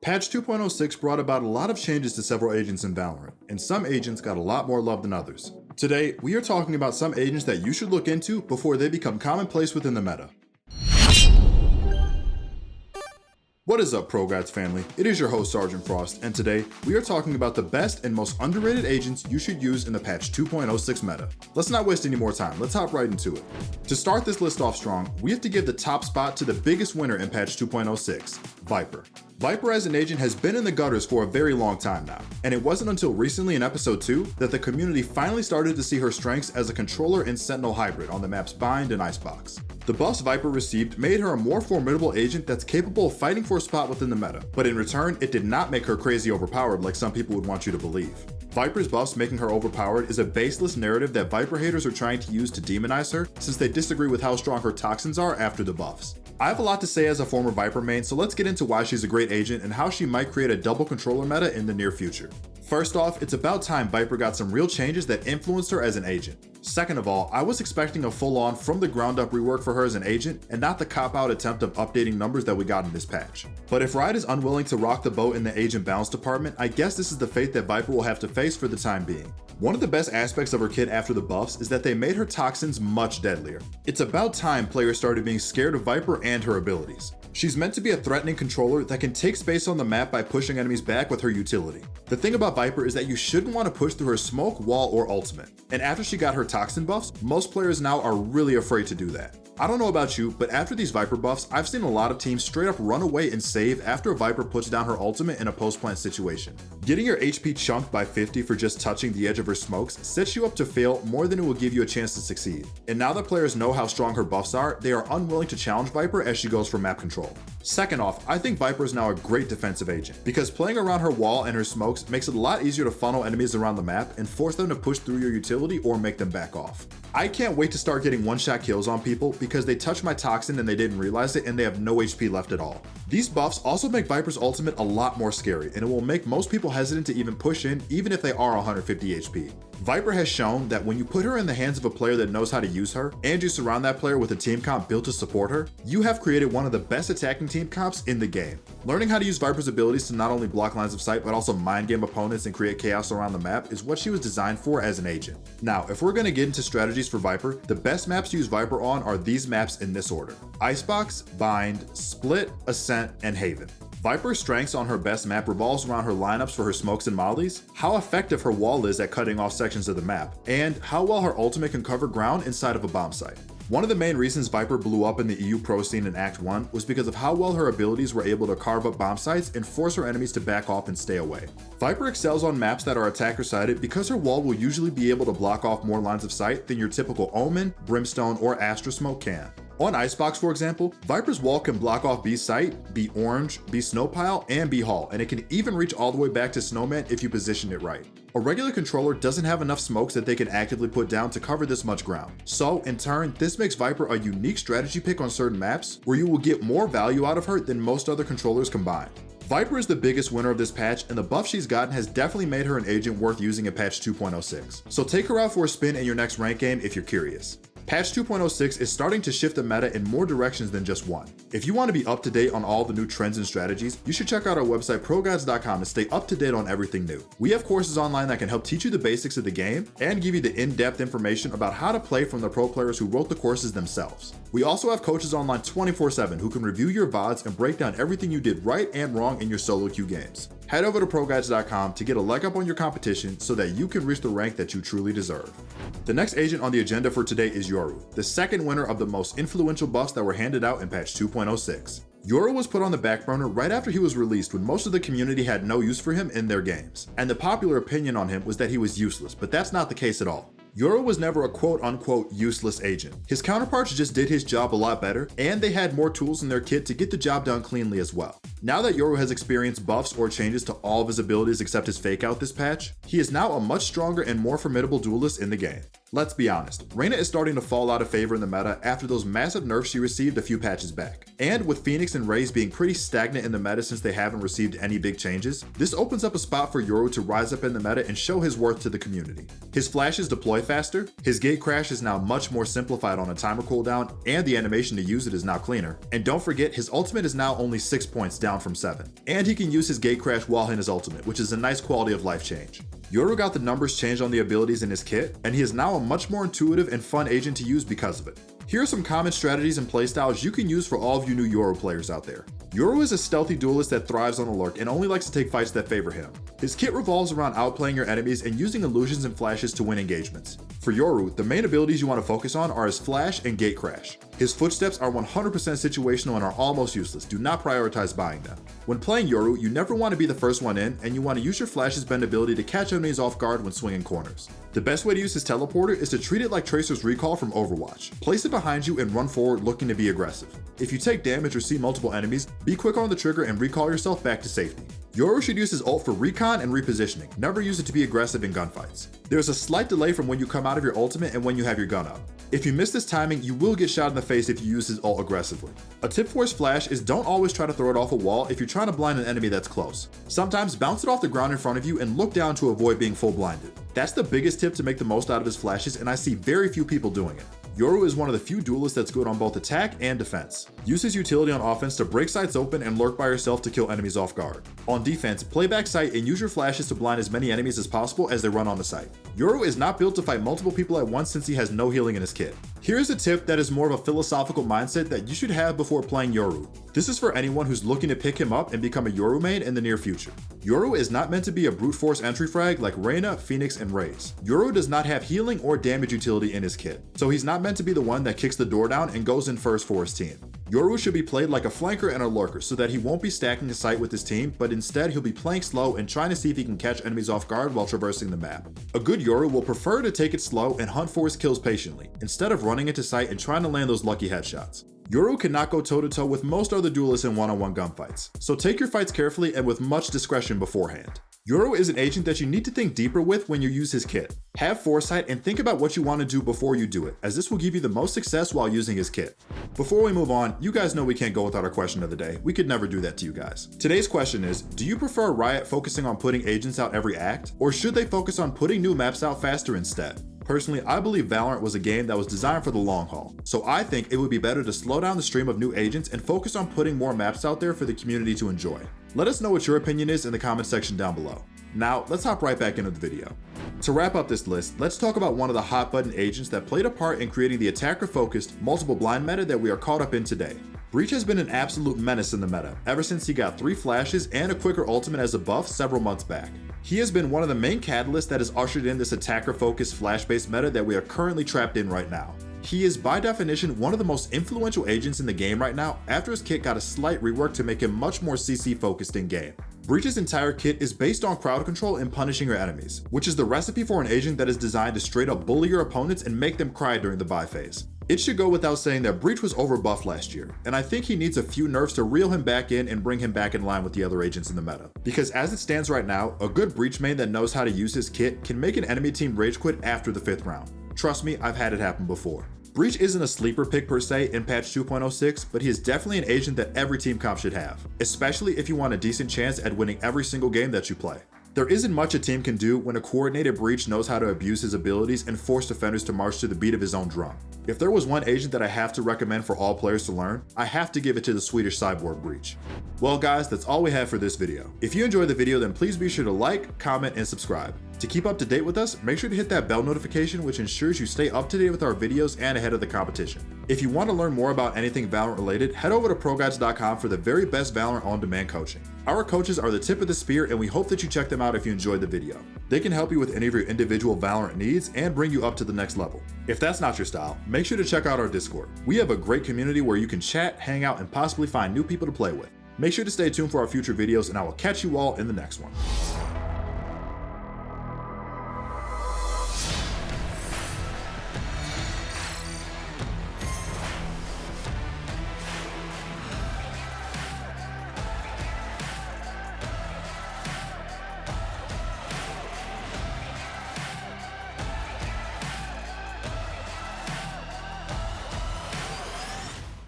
Patch 2.06 brought about a lot of changes to several agents in Valorant, and some agents got a lot more love than others. Today, we are talking about some agents that you should look into before they become commonplace within the meta. What is up, ProGuides family? It is your host, Sergeant Frost, and today we are talking about the best and most underrated agents you should use in the patch 2.06 meta. Let's not waste any more time, let's hop right into it. To start this list off strong, we have to give the top spot to the biggest winner in patch 2.06, Viper. Viper as an agent has been in the gutters for a very long time now, and it wasn't until recently in episode 2 that the community finally started to see her strengths as a controller and sentinel hybrid on the maps Bind and Icebox. The buffs Viper received made her a more formidable agent that's capable of fighting for a spot within the meta, but in return, it did not make her crazy overpowered like some people would want you to believe. Viper's buffs making her overpowered is a baseless narrative that Viper haters are trying to use to demonize her since they disagree with how strong her toxins are after the buffs. I have a lot to say as a former Viper main, so let's get into why she's a great agent and how she might create a double controller meta in the near future. First off, it's about time Viper got some real changes that influenced her as an agent. Second of all, I was expecting a full-on from the ground up rework for her as an agent and not the cop-out attempt of updating numbers that we got in this patch. But if Riot is unwilling to rock the boat in the agent balance department, I guess this is the fate that Viper will have to face for the time being. One of the best aspects of her kit after the buffs is that they made her toxins much deadlier. It's about time players started being scared of Viper and her abilities. She's meant to be a threatening controller that can take space on the map by pushing enemies back with her utility. The thing about Viper is that you shouldn't want to push through her smoke, wall, or ultimate. And after she got her toxin buffs, most players now are really afraid to do that. I don't know about you, but after these Viper buffs, I've seen a lot of teams straight up run away and save after a Viper puts down her ultimate in a post-plant situation. Getting your HP chunked by 50 for just touching the edge of her smokes sets you up to fail more than it will give you a chance to succeed. And now that players know how strong her buffs are, they are unwilling to challenge Viper as she goes for map control. Second off, I think Viper is now a great defensive agent, because playing around her wall and her smokes makes it a lot easier to funnel enemies around the map and force them to push through your utility or make them back off. I can't wait to start getting one-shot kills on people because they touched my toxin and they didn't realize it and they have no HP left at all. These buffs also make Viper's ultimate a lot more scary, and it will make most people hesitant to even push in even if they are 150 HP. Viper has shown that when you put her in the hands of a player that knows how to use her, and you surround that player with a team comp built to support her, you have created one of the best attacking team comps in the game. Learning how to use Viper's abilities to not only block lines of sight but also mind game opponents and create chaos around the map is what she was designed for as an agent. Now, if we're going to get into strategies for Viper, the best maps to use Viper on are these maps in this order: Icebox, Bind, Split, Ascent, and Haven. Viper's strengths on her best map revolves around her lineups for her smokes and mollies, how effective her wall is at cutting off sections of the map, and how well her ultimate can cover ground inside of a bomb site. One of the main reasons Viper blew up in the EU pro scene in Act 1 was because of how well her abilities were able to carve up bomb sites and force her enemies to back off and stay away. Viper excels on maps that are attacker-sided because her wall will usually be able to block off more lines of sight than your typical Omen, Brimstone, or Astra Smoke can. On Icebox, for example, Viper's wall can block off B site, B orange, B snowpile, and B hall, and it can even reach all the way back to Snowman if you position it right. A regular controller doesn't have enough smokes that they can actively put down to cover this much ground. So, in turn, this makes Viper a unique strategy pick on certain maps where you will get more value out of her than most other controllers combined. Viper is the biggest winner of this patch, and the buff she's gotten has definitely made her an agent worth using in patch 2.06. So take her out for a spin in your next rank game if you're curious. Patch 2.06 is starting to shift the meta in more directions than just one. If you want to be up to date on all the new trends and strategies, you should check out our website ProGuides.com to stay up to date on everything new. We have courses online that can help teach you the basics of the game and give you the in-depth information about how to play from the pro players who wrote the courses themselves. We also have coaches online 24/7 who can review your VODs and break down everything you did right and wrong in your solo queue games. Head over to ProGuides.com to get a leg up on your competition so that you can reach the rank that you truly deserve. The next agent on the agenda for today is Yoru, the second winner of the most influential buffs that were handed out in patch 2.06. Yoru was put on the back burner right after he was released when most of the community had no use for him in their games, and the popular opinion on him was that he was useless, but that's not the case at all. Yoru was never a quote-unquote useless agent. His counterparts just did his job a lot better, and they had more tools in their kit to get the job done cleanly as well. Now that Yoru has experienced buffs or changes to all of his abilities except his fake out this patch, he is now a much stronger and more formidable duelist in the game. Let's be honest, Reyna is starting to fall out of favor in the meta after those massive nerfs she received a few patches back. And with Phoenix and Raze being pretty stagnant in the meta since they haven't received any big changes, this opens up a spot for Yoru to rise up in the meta and show his worth to the community. His flashes deploy faster, his gate crash is now much more simplified on a timer cooldown, and the animation to use it is now cleaner. And don't forget, his ultimate is now only 6 points down from 7. And he can use his gate crash while in his ultimate, which is a nice quality of life change. Yoru got the numbers changed on the abilities in his kit, and he is now a much more intuitive and fun agent to use because of it. Here are some common strategies and playstyles you can use for all of you new Yoru players out there. Yoru is a stealthy duelist that thrives on the lurk and only likes to take fights that favor him. His kit revolves around outplaying your enemies and using illusions and flashes to win engagements. For Yoru, the main abilities you want to focus on are his flash and gate crash. His footsteps are 100% situational and are almost useless. Do not prioritize buying them. When playing Yoru, you never want to be the first one in, and you want to use your flash's bend ability to catch enemies off guard when swinging corners. The best way to use his teleporter is to treat it like Tracer's recall from Overwatch. Place it behind you and run forward looking to be aggressive. If you take damage or see multiple enemies, be quick on the trigger and recall yourself back to safety. Yoru should use his ult for recon and repositioning, never use it to be aggressive in gunfights. There's a slight delay from when you come out of your ultimate and when you have your gun up. If you miss this timing, you will get shot in the face if you use his ult aggressively. A tip for his flash is don't always try to throw it off a wall if you're trying to blind an enemy that's close. Sometimes bounce it off the ground in front of you and look down to avoid being full blinded. That's the biggest tip to make the most out of his flashes, and I see very few people doing it. Yoru is one of the few duelists that's good on both attack and defense. Use his utility on offense to break sights open and lurk by yourself to kill enemies off guard. On defense, play back sight and use your flashes to blind as many enemies as possible as they run on the site. Yoru is not built to fight multiple people at once since he has no healing in his kit. Here's a tip that is more of a philosophical mindset that you should have before playing Yoru. This is for anyone who's looking to pick him up and become a Yoru main in the near future. Yoru is not meant to be a brute force entry frag like Reyna, Phoenix, and Raze. Yoru does not have healing or damage utility in his kit, so he's not meant to be the one that kicks the door down and goes in first for his team. Yoru should be played like a flanker and a lurker so that he won't be stacking the site with his team, but instead he'll be playing slow and trying to see if he can catch enemies off guard while traversing the map. A good Yoru will prefer to take it slow and hunt for his kills patiently, instead of running into sight and trying to land those lucky headshots. Yoru cannot go toe-to-toe with most other duelists in one-on-one gunfights, so take your fights carefully and with much discretion beforehand. Yoru is an agent that you need to think deeper with when you use his kit. Have foresight and think about what you want to do before you do it, as this will give you the most success while using his kit. Before we move on, you guys know we can't go without our question of the day. We could never do that to you guys. Today's question is, do you prefer Riot focusing on putting agents out every act, or should they focus on putting new maps out faster instead? Personally, I believe Valorant was a game that was designed for the long haul, so I think it would be better to slow down the stream of new agents and focus on putting more maps out there for the community to enjoy. Let us know what your opinion is in the comment section down below. Now, let's hop right back into the video. To wrap up this list, let's talk about one of the hot button agents that played a part in creating the attacker-focused, multiple blind meta that we are caught up in today. Breach has been an absolute menace in the meta, ever since he got 3 flashes and a quicker ultimate as a buff several months back. He has been one of the main catalysts that has ushered in this attacker-focused flash-based meta that we are currently trapped in right now. He is by definition one of the most influential agents in the game right now after his kit got a slight rework to make him much more CC focused in game. Breach's entire kit is based on crowd control and punishing your enemies, which is the recipe for an agent that is designed to straight up bully your opponents and make them cry during the buy phase. It should go without saying that Breach was overbuffed last year, and I think he needs a few nerfs to reel him back in and bring him back in line with the other agents in the meta. Because as it stands right now, a good Breach main that knows how to use his kit can make an enemy team rage quit after the 5th round. Trust me, I've had it happen before. Breach isn't a sleeper pick per se in patch 2.06, but he is definitely an agent that every team comp should have, especially if you want a decent chance at winning every single game that you play. There isn't much a team can do when a coordinated Breach knows how to abuse his abilities and force defenders to march to the beat of his own drum. If there was one agent that I have to recommend for all players to learn, I have to give it to the Swedish cyborg Breach. Well guys, that's all we have for this video. If you enjoyed the video, then please be sure to like, comment, and subscribe. To keep up to date with us, make sure to hit that bell notification which ensures you stay up to date with our videos and ahead of the competition. If you want to learn more about anything Valorant related, head over to ProGuides.com for the very best Valorant on-demand coaching. Our coaches are the tip of the spear and we hope that you check them out if you enjoyed the video. They can help you with any of your individual Valorant needs and bring you up to the next level. If that's not your style, make sure to check out our Discord. We have a great community where you can chat, hang out, and possibly find new people to play with. Make sure to stay tuned for our future videos and I will catch you all in the next one.